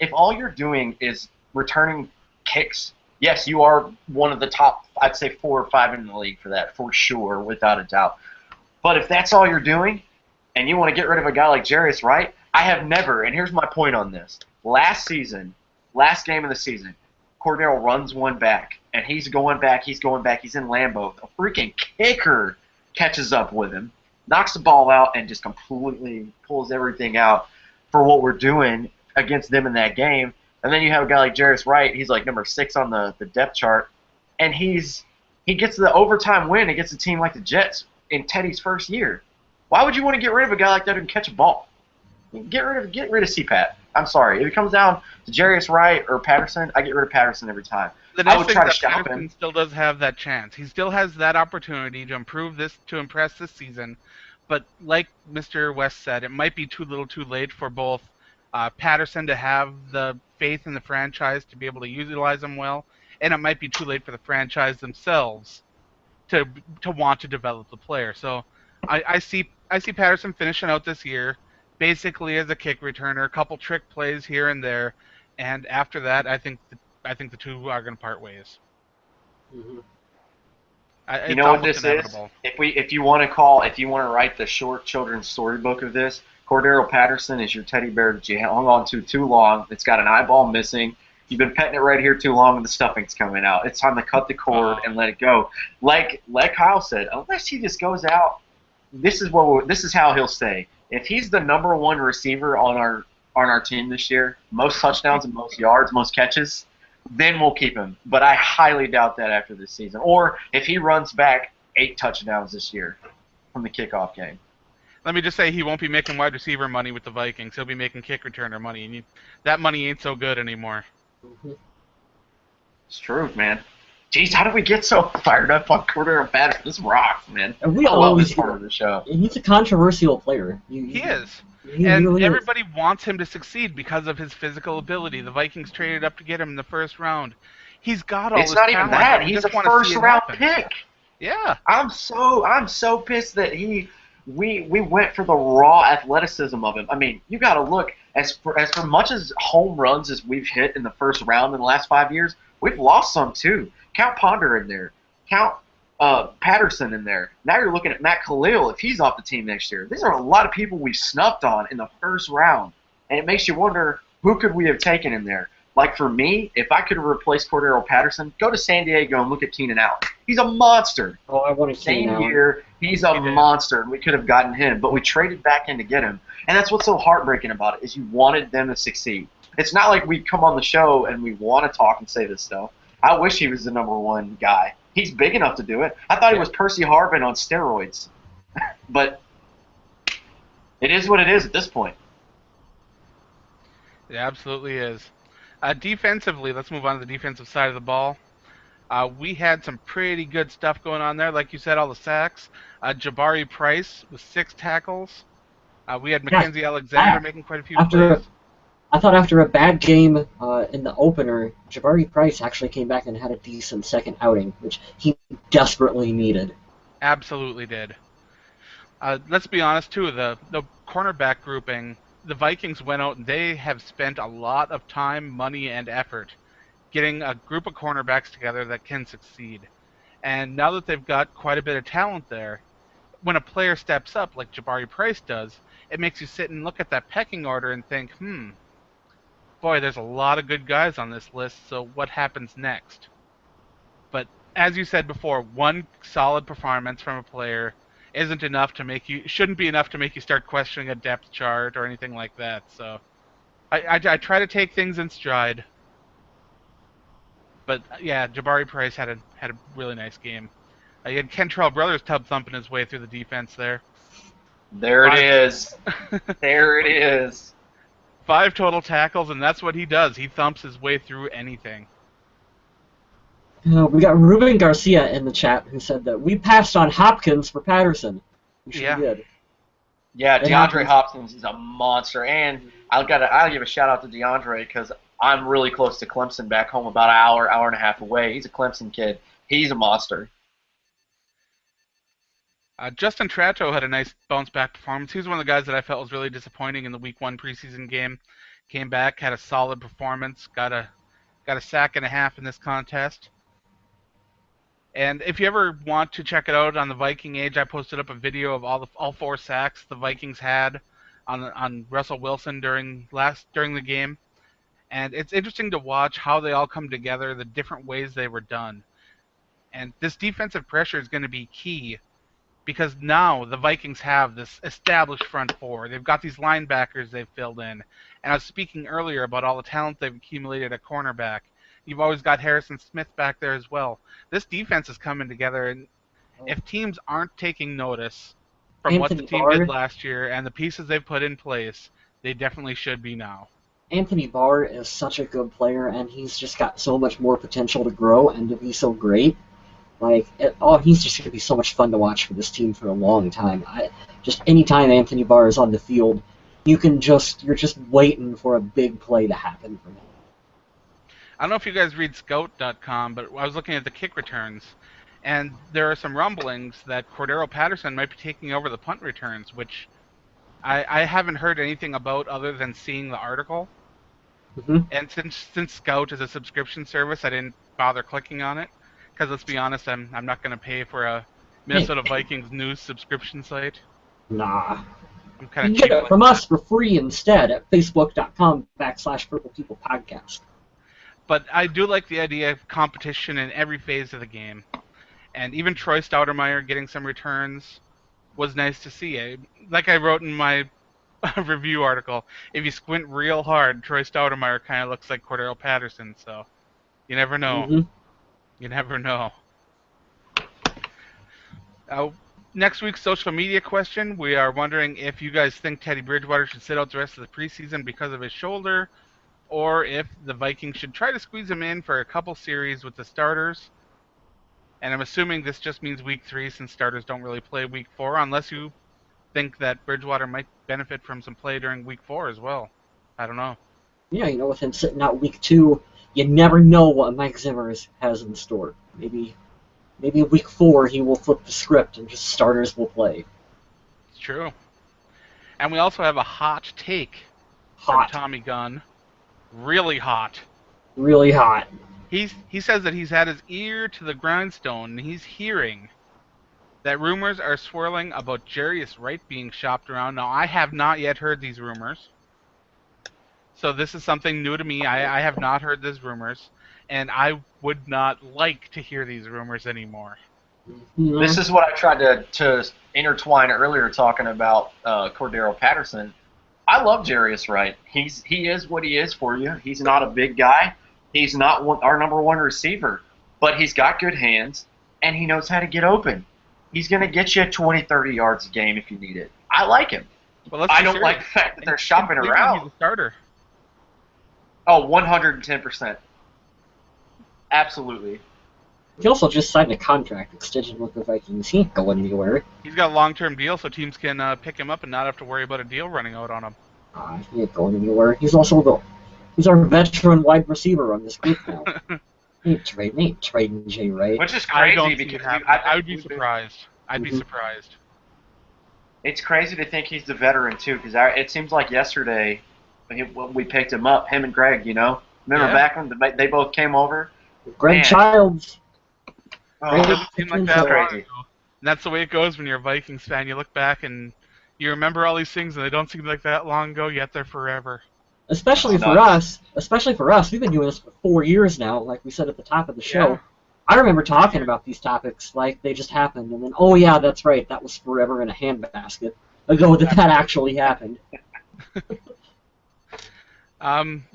If all you're doing is returning kicks, yes, you are one of the top, I'd say 4 or 5 in the league for that, for sure, without a doubt. But if that's all you're doing, and you want to get rid of a guy like Jarius Wright, I have never, and here's my point on this. Last game of the season, Cordero runs one back, and he's going back, he's in Lambeau. The freaking kicker catches up with him, knocks the ball out, and just completely pulls everything out for what we're doing against them in that game. And then you have a guy like Jarius Wright, he's like number 6 on the depth chart, and he gets the overtime win against a team like the Jets in Teddy's first year. Why would you want to get rid of a guy like that who can catch a ball? Get rid of CPAT. I'm sorry. If it comes down to Jarius Wright or Patterson, I get rid of Patterson every time. I would try to shop him. Still does have that chance. He still has that opportunity to impress this season. But like Mr. West said, it might be too little, too late for both Patterson to have the faith in the franchise to be able to utilize him well, and it might be too late for the franchise themselves to want to develop the player. So I see Patterson finishing out this year basically as a kick returner, a couple trick plays here and there, and after that, I think the two are going to part ways. Mm-hmm. You know what this inevitable. Is? If you want to write the short children's storybook of this, Cordero Patterson is your teddy bear that you hung on to too long. It's got an eyeball missing. You've been petting it right here too long, and the stuffing's coming out. It's time to cut the cord and let it go. Like Kyle said, unless he just goes out, this is how he'll stay. If he's the number 1 receiver on our team this year, most touchdowns and most yards, most catches, then we'll keep him. But I highly doubt that after this season. Or if he runs back 8 touchdowns this year from the kickoff game. Let me just say he won't be making wide receiver money with the Vikings. He'll be making kick returner money, and that money ain't so good anymore. It's true, man. Jeez, how did we get so fired up on Cordero Patterson? This rocks, man. And I love this part of the show. He's a controversial player. He is. And really everybody wants him to succeed because of his physical ability. The Vikings traded up to get him in the first round. He's got all this talent. It's not even that. He's a first-round pick. Yeah. I'm so pissed that we went for the raw athleticism of him. I mean, you got to look, as for much as home runs as we've hit in the first round in the last 5 years, we've lost some too. Count Ponder in there. Count Patterson in there. Now you're looking at Matt Khalil if he's off the team next year. These are a lot of people we snuffed on in the first round. And it makes you wonder, who could we have taken in there? Like for me, if I could have replaced Cordero Patterson, go to San Diego and look at Keenan Allen. He's a monster. Oh, I want to see him. Same year, he's a monster, and we could have gotten him. But we traded back in to get him. And that's what's so heartbreaking about it, is you wanted them to succeed. It's not like we come on the show and we want to talk and say this stuff. I wish he was the number 1 guy. He's big enough to do it. I thought he was Percy Harvin on steroids. But it is what it is at this point. It absolutely is. Defensively, let's move on to the defensive side of the ball. We had some pretty good stuff going on there. Like you said, all the sacks. Jabari Price with 6 tackles. We had Mackenzie Alexander making quite a few plays. I thought after a bad game in the opener, Jabari Price actually came back and had a decent second outing, which he desperately needed. Absolutely did. Let's be honest, too, the cornerback grouping, the Vikings went out and they have spent a lot of time, money, and effort getting a group of cornerbacks together that can succeed. And now that they've got quite a bit of talent there, when a player steps up like Jabari Price does, it makes you sit and look at that pecking order and think, boy, there's a lot of good guys on this list, so what happens next? But as you said before, one solid performance from a player shouldn't be enough to make you start questioning a depth chart or anything like that. So I try to take things in stride. But yeah, Jabari Price had a really nice game. You had Kentrell Brothers tub thumping his way through the defense there. There it is. There it is. 5 total tackles, and that's what he does. He thumps his way through anything. We got Ruben Garcia in the chat who said that we passed on Hopkins for Patterson. We sure did. Yeah, DeAndre Hopkins is a monster, and I'll give a shout out to DeAndre because I'm really close to Clemson, back home about an hour and a half away. He's a Clemson kid. He's a monster. Justin Tratto had a nice bounce-back performance. He was one of the guys that I felt was really disappointing in the Week 1 preseason game. Came back, had a solid performance, got a sack and a half in this contest. And if you ever want to check it out on the Viking Age, I posted up a video of all 4 sacks the Vikings had on Russell Wilson during the game. And it's interesting to watch how they all come together, the different ways they were done. And this defensive pressure is going to be key because now the Vikings have this established front four. They've got these linebackers they've filled in. And I was speaking earlier about all the talent they've accumulated at cornerback. You've always got Harrison Smith back there as well. This defense is coming together, and if teams aren't taking notice from what the team did last year and the pieces they've put in place, they definitely should be now. Anthony Barr is such a good player, and he's just got so much more potential to grow and to be so great. He's just going to be so much fun to watch for this team for a long time. Just anytime Anthony Barr is on the field, you're just waiting for a big play to happen from him. I don't know if you guys read Scout.com, but I was looking at the kick returns, and there are some rumblings that Cordero Patterson might be taking over the punt returns, which I haven't heard anything about other than seeing the article. Mm-hmm. And since Scout is a subscription service, I didn't bother clicking on it. Because let's be honest, I'm not going to pay for a Minnesota Vikings news subscription site. Nah. I'm kind of you can get it from us for free instead at facebook.com/Purple People Podcast. But I do like the idea of competition in every phase of the game. And even Troy Stoudermeyer getting some returns was nice to see. Like I wrote in my review article, if you squint real hard, Troy Stoudermeyer kind of looks like Cordero Patterson, so you never know. Mm-hmm. You never know. Next week's social media question, we are wondering if you guys think Teddy Bridgewater should sit out the rest of the preseason because of his shoulder, or if the Vikings should try to squeeze him in for a couple series with the starters. And I'm assuming this just means Week 3 since starters don't really play Week 4, unless you think that Bridgewater might benefit from some play during Week 4 as well. I don't know. Yeah, with him sitting out Week 2, you never know what Mike Zimmer has in store. Maybe Week 4 he will flip the script and just starters will play. It's true. And we also have a hot take from Tommy Gunn. Really hot. Really hot. He says that he's had his ear to the grindstone and he's hearing that rumors are swirling about Jarius Wright being shopped around. Now, I have not yet heard these rumors. So this is something new to me. I have not heard these rumors, and I would not like to hear these rumors anymore. Mm-hmm. This is what I tried to intertwine earlier talking about Cordero Patterson. I love Jarius Wright. He is what he is for you. He's not a big guy. He's not our number one receiver, but he's got good hands, and he knows how to get open. He's going to get you 20, 30 yards a game if you need it. I like him. Well, I don't like the fact that they're shopping around. He's a starter. Oh, 110%. Absolutely. He also just signed a contract extension with the Vikings. He ain't going anywhere. He's got a long-term deal, so teams can pick him up and not have to worry about a deal running out on him. He ain't going anywhere. He's our veteran wide receiver on this group now. He ain't trading Jay Wright. Which is I crazy don't see because it happening. I would be surprised. I'd be surprised. It's crazy to think he's the veteran too, because it seems like yesterday when we picked him up, him and Greg. Remember back when they both came over. Greg Childs. Oh, it doesn't seem like that long ago. And that's the way it goes when you're a Vikings fan. You look back and you remember all these things, and they don't seem like that long ago, yet they're forever. Especially for us, we've been doing this for 4 years now, like we said at the top of the show. Yeah. I remember talking about these topics like they just happened, and then, oh yeah, that's right, that was forever in a handbasket ago that actually happened.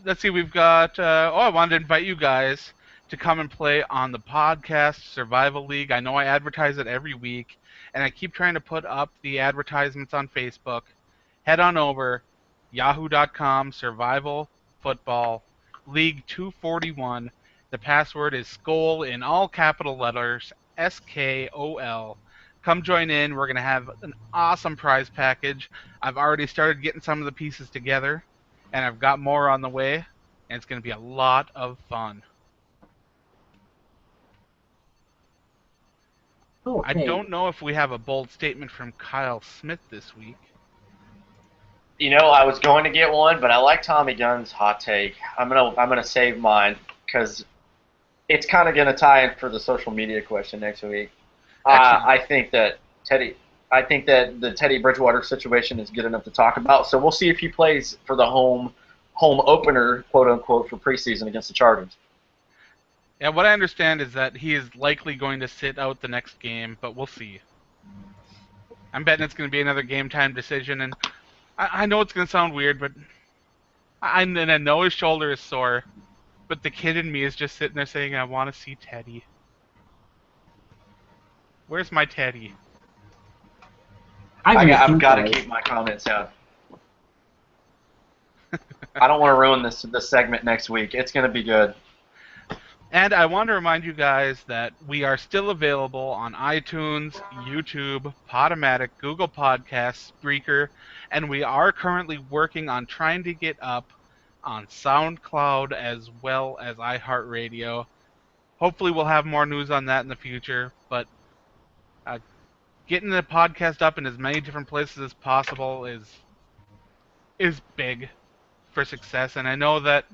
Let's see, we've got, I wanted to invite you guys to come and play on the podcast Survival League. I know I advertise it every week, and I keep trying to put up the advertisements on Facebook. Head on over, yahoo.com, Survival Football League 241. The password is SKOL in all capital letters, SKOL. Come join in. We're going to have an awesome prize package. I've already started getting some of the pieces together, and I've got more on the way, and it's going to be a lot of fun. Okay. I don't know if we have a bold statement from Kyle Smith this week. I was going to get one, but I like Tommy Gunn's hot take. I'm gonna save mine because it's kind of gonna tie in for the social media question next week. I think that the Teddy Bridgewater situation is good enough to talk about. So we'll see if he plays for the home opener, quote unquote, for preseason against the Chargers. Yeah, what I understand is that he is likely going to sit out the next game, but we'll see. I'm betting it's going to be another game time decision, and I know it's going to sound weird, but I know his shoulder is sore, but the kid in me is just sitting there saying, I want to see Teddy. Where's my Teddy? I've got to keep my comments out. I don't want to ruin this segment next week. It's going to be good. And I want to remind you guys that we are still available on iTunes, YouTube, Podomatic, Google Podcasts, Spreaker, and we are currently working on trying to get up on SoundCloud as well as iHeartRadio. Hopefully we'll have more news on that in the future, but getting the podcast up in as many different places as possible is big for success, and I know that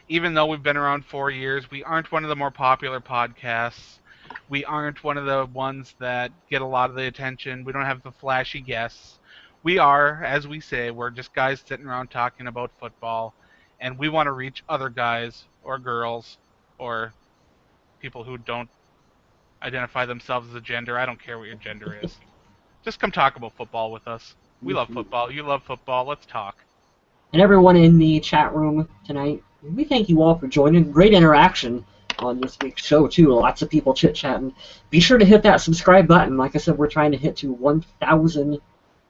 even though we've been around 4 years, we aren't one of the more popular podcasts. We aren't one of the ones that get a lot of the attention. We don't have the flashy guests. We are, as we say, we're just guys sitting around talking about football, and we want to reach other guys or girls or people who don't identify themselves as a gender. I don't care what your gender is. Just come talk about football with us. We love football. You love football. Let's talk. And everyone in the chat room tonight, we thank you all for joining. Great interaction on this week's show, too. Lots of people chit-chatting. Be sure to hit that subscribe button. Like I said, we're trying to hit to 1,000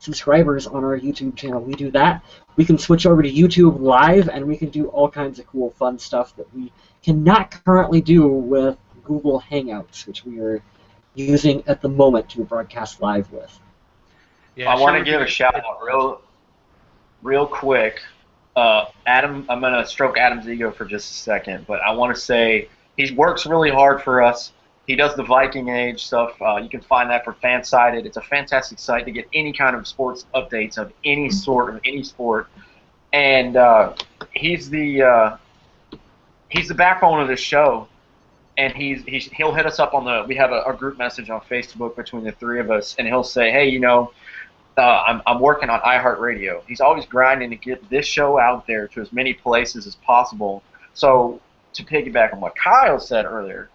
subscribers on our YouTube channel. We do that. We can switch over to YouTube Live, and we can do all kinds of cool, fun stuff that we cannot currently do with Google Hangouts, which we are using at the moment to broadcast live with. Yeah, I want to give a shout-out real quick. Adam, I'm going to stroke Adam's ego for just a second, but I want to say he works really hard for us. He does the Viking Age stuff. You can find that for Fansided. It's a fantastic site to get any kind of sports updates of any sort, of any sport. And he's the backbone of this show. And he'll hit us up on we have a group message on Facebook between the three of us, and he'll say, hey, I'm working on iHeartRadio. He's always grinding to get this show out there to as many places as possible. So to piggyback on what Kyle said earlier,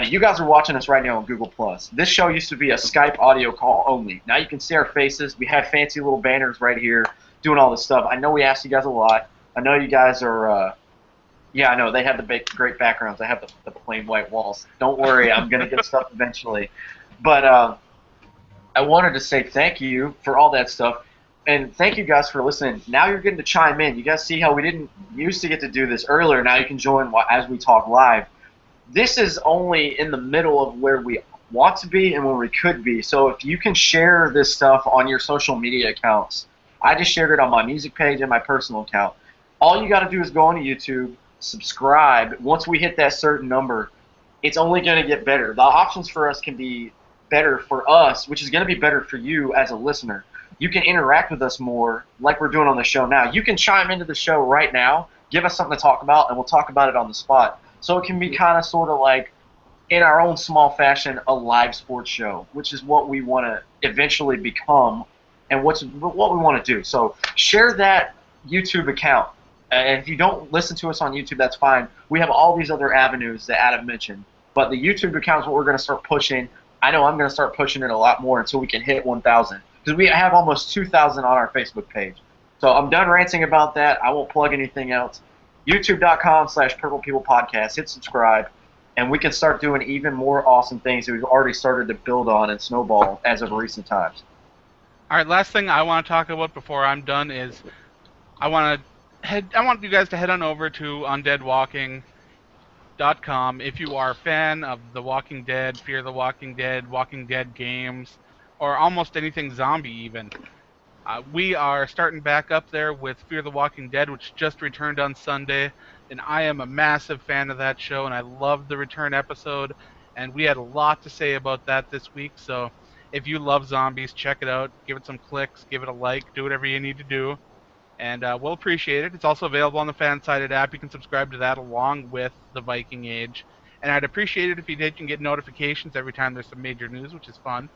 you guys are watching us right now on Google+. This show used to be a Skype audio call only. Now you can see our faces. We have fancy little banners right here doing all this stuff. I know we asked you guys a lot. I know you guys are I know. They have the great backgrounds. I have the plain white walls. Don't worry. I'm going to get stuff eventually. But I wanted to say thank you for all that stuff. And thank you guys for listening. Now you're getting to chime in. You guys see how we didn't used to get to do this earlier. Now you can join as we talk live. This is only in the middle of where we want to be and where we could be. So if you can share this stuff on your social media accounts, I just shared it on my music page and my personal account. All you got to do is go on YouTube, subscribe. Once we hit that certain number, it's only going to get better. The options for us can be better for us, which is going to be better for you as a listener. You can interact with us more like we're doing on the show now. You can chime into the show right now, give us something to talk about, and we'll talk about it on the spot. So it can be kind of sort of like, in our own small fashion, a live sports show, which is what we want to eventually become and what we want to do. So share that YouTube account. And if you don't listen to us on YouTube, that's fine. We have all these other avenues that Adam mentioned. But the YouTube account is what we're going to start pushing. I know I'm going to start pushing it a lot more until we can hit 1,000. Because we have almost 2,000 on our Facebook page. So I'm done ranting about that. I won't plug anything else. YouTube.com/Purple People Podcast. Hit subscribe. And we can start doing even more awesome things that we've already started to build on and snowball as of recent times. All right, last thing I want to talk about before I'm done is I want you guys to head on over to undeadwalking.com if you are a fan of The Walking Dead, Fear the Walking Dead games, or almost anything zombie even. We are starting back up there with Fear the Walking Dead, which just returned on Sunday, and I am a massive fan of that show, and I loved the return episode, and we had a lot to say about that this week, so if you love zombies, check it out, give it some clicks, give it a like, do whatever you need to do, and we'll appreciate it. It's also available on the Fansided app. You can subscribe to that along with The Viking Age, and I'd appreciate it if you did. You can get notifications every time there's some major news, which is fun.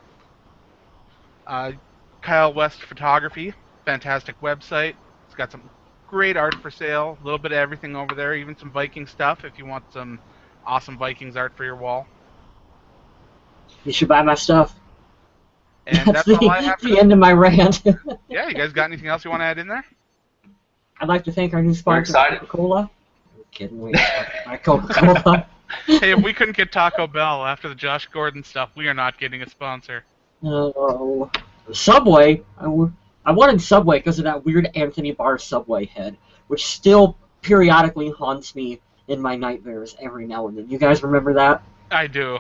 Kyle West Photography, fantastic website. It's got some great art for sale, a little bit of everything over there, even some Viking stuff if you want some awesome Vikings art for your wall. You should buy my stuff. And that's all I have. The end of my rant. Yeah, you guys got anything else you want to add in there? I'd like to thank our new sponsor, Coca-Cola. I'm kidding, we my Coca-Cola. Hey, if we couldn't get Taco Bell after the Josh Gordon stuff, we are not getting a sponsor. Subway. I wanted Subway because of that weird Anthony Barr Subway head, which still periodically haunts me in my nightmares every now and then. You guys remember that? I do.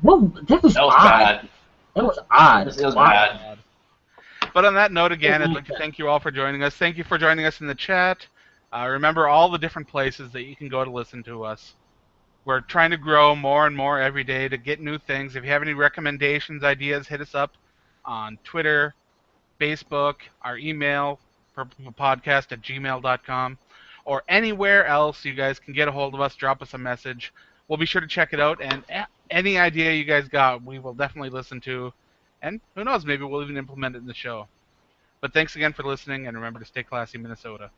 Well, that was odd. Bad. That was odd. It was bad. But on that note, again, I'd like to thank you all for joining us. Thank you for joining us in the chat. Remember all the different places that you can go to listen to us. We're trying to grow more and more every day to get new things. If you have any recommendations, ideas, hit us up on Twitter, Facebook, our email, purplepodcast@gmail.com, or anywhere else you guys can get a hold of us, drop us a message. We'll be sure to check it out, and any idea you guys got, we will definitely listen to, and who knows, maybe we'll even implement it in the show. But thanks again for listening, and remember to stay classy, Minnesota.